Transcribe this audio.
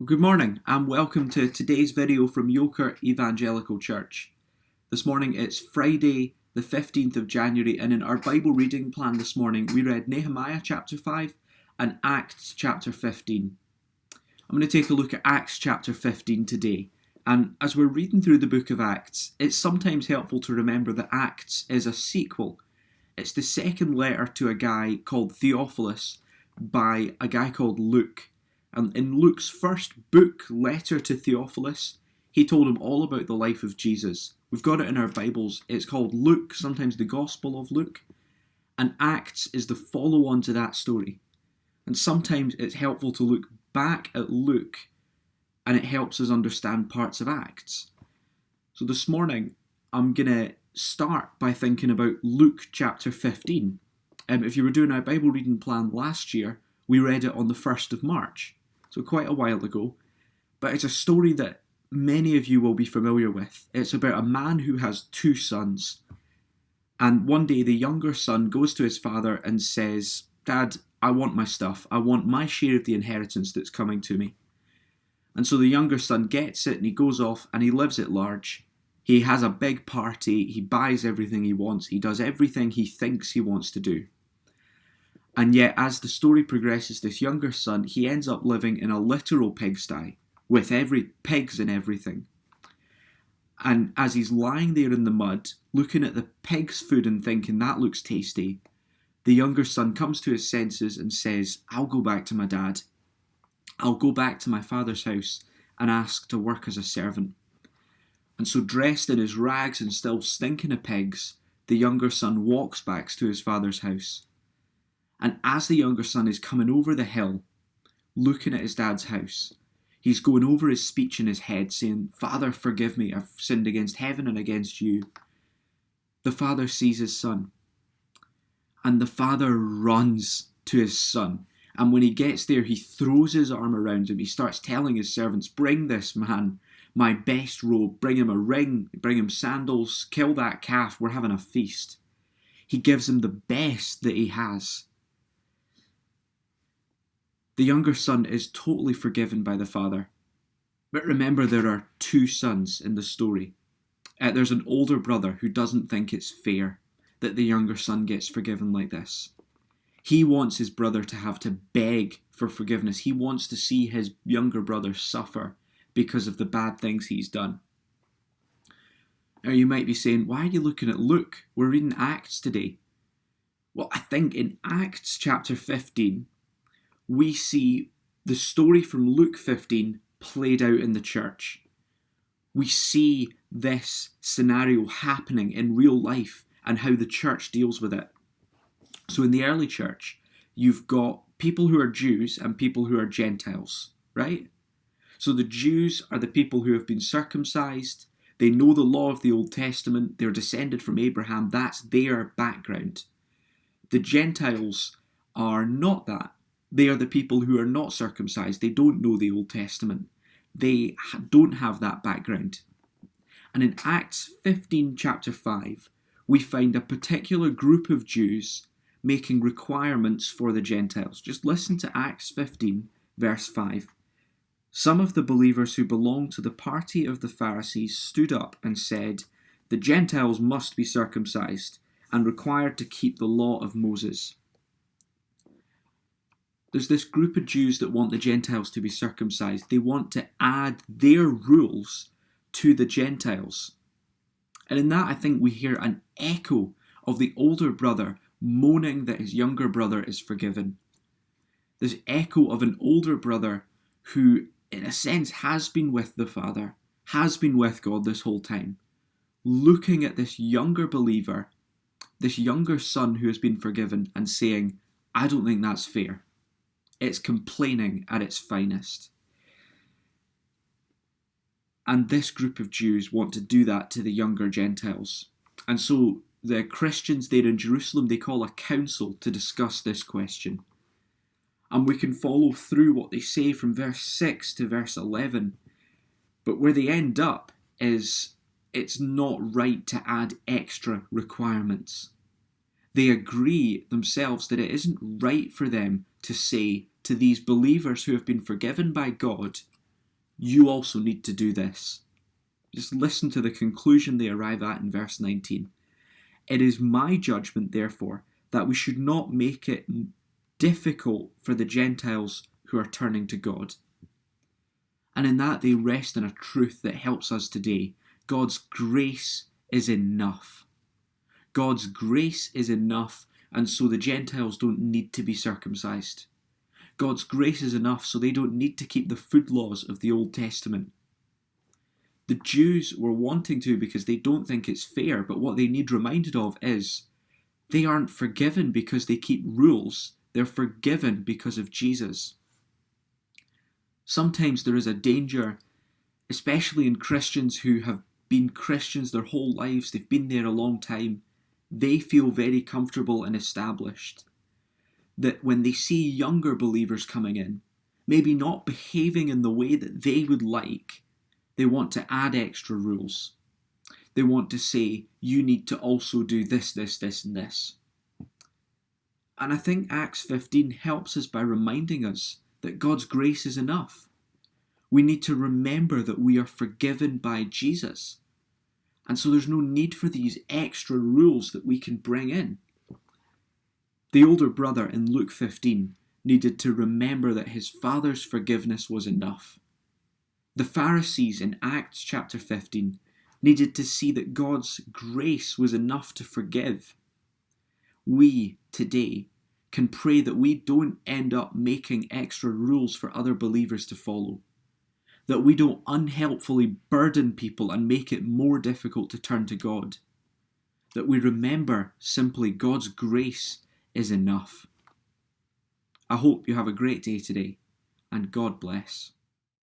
Well, good morning and welcome to today's video from Yoker Evangelical Church. This morning it's Friday the 15th of January, and in our Bible reading plan this morning we read Nehemiah chapter 5 and Acts chapter 15. I'm going to take a look at Acts chapter 15 today, and as we're reading through the book of Acts, it's sometimes helpful to remember that Acts is a sequel. It's the second letter to a guy called Theophilus by a guy called Luke. And in Luke's first book, letter to Theophilus, he told him all about the life of Jesus. We've got it in our Bibles. It's called Luke, sometimes the Gospel of Luke. And Acts is the follow-on to that story. And sometimes it's helpful to look back at Luke, and it helps us understand parts of Acts. So this morning, I'm going to start by thinking about Luke chapter 15. If you were doing our Bible reading plan last year, we read it on the 1st of March. So quite a while ago, but it's a story that many of you will be familiar with. It's about a man who has two sons, and one day the younger son goes to his father and says, "Dad, I want my stuff. I want my share of the inheritance that's coming to me." And so the younger son gets it and he goes off and he lives at large. He has a big party, he buys everything he wants, he does everything he thinks he wants to do. And yet, as the story progresses, this younger son, he ends up living in a literal pigsty with pigs and everything. And as he's lying there in the mud, looking at the pig's food and thinking, that looks tasty, the younger son comes to his senses and says, "I'll go back to my dad. I'll go back to my father's house and ask to work as a servant." And so, dressed in his rags and still stinking of pigs, the younger son walks back to his father's house. And as the younger son is coming over the hill, looking at his dad's house, he's going over his speech in his head, saying, "Father, forgive me, I've sinned against heaven and against you." The father sees his son, and the father runs to his son. And when he gets there, he throws his arm around him. He starts telling his servants, "Bring this man my best robe, bring him a ring, bring him sandals, kill that calf, we're having a feast." He gives him the best that he has. The younger son is totally forgiven by the father. But remember, there are two sons in the story. There's an older brother who doesn't think it's fair that the younger son gets forgiven like this. He wants his brother to have to beg for forgiveness. He wants to see his younger brother suffer because of the bad things he's done. Now you might be saying, why are you looking at Luke? We're reading Acts today. Well, I think in Acts chapter 15, we see the story from Luke 15 played out in the church. We see this scenario happening in real life and how the church deals with it. So in the early church, you've got people who are Jews and people who are Gentiles, right? So the Jews are the people who have been circumcised. They know the law of the Old Testament. They're descended from Abraham. That's their background. The Gentiles are not that. They are the people who are not circumcised. They don't know the Old Testament. They don't have that background. And in Acts 15 chapter 5, we find a particular group of Jews making requirements for the Gentiles. Just listen to Acts 15 verse 5. "Some of the believers who belonged to the party of the Pharisees stood up and said, 'The Gentiles must be circumcised and required to keep the law of Moses.'" There's this group of Jews that want the Gentiles to be circumcised. They want to add their rules to the Gentiles. And in that, I think we hear an echo of the older brother moaning that his younger brother is forgiven. This echo of an older brother who, in a sense, has been with the Father, has been with God this whole time, looking at this younger believer, this younger son who has been forgiven, and saying, "I don't think that's fair." It's complaining at its finest. And this group of Jews want to do that to the younger Gentiles. And so the Christians there in Jerusalem, they call a council to discuss this question. And we can follow through what they say from verse 6 to verse 11. But where they end up is it's not right to add extra requirements. They agree themselves that it isn't right for them to say to these believers who have been forgiven by God, you also need to do this. Just listen to the conclusion they arrive at in verse 19. It is my judgment, therefore, that we should not make it difficult for the Gentiles who are turning to God. And in that they rest in a truth that helps us today. God's grace is enough. God's grace is enough, and so the Gentiles don't need to be circumcised. God's grace is enough, so they don't need to keep the food laws of the Old Testament. The Jews were wanting to because they don't think it's fair, but what they need reminded of is they aren't forgiven because they keep rules. They're forgiven because of Jesus. Sometimes there is a danger, especially in Christians who have been Christians their whole lives, they've been there a long time, they feel very comfortable and established, that when they see younger believers coming in, maybe not behaving in the way that they would like, they want to add extra rules. They want to say, you need to also do this, this, this, and this. And I think Acts 15 helps us by reminding us that God's grace is enough. We need to remember that we are forgiven by Jesus. And so there's no need for these extra rules that we can bring in. The older brother in Luke 15 needed to remember that his father's forgiveness was enough. The Pharisees in Acts chapter 15 needed to see that God's grace was enough to forgive. We, today, can pray that we don't end up making extra rules for other believers to follow. That we don't unhelpfully burden people and make it more difficult to turn to God. That we remember simply God's grace is enough. I hope you have a great day today, and God bless.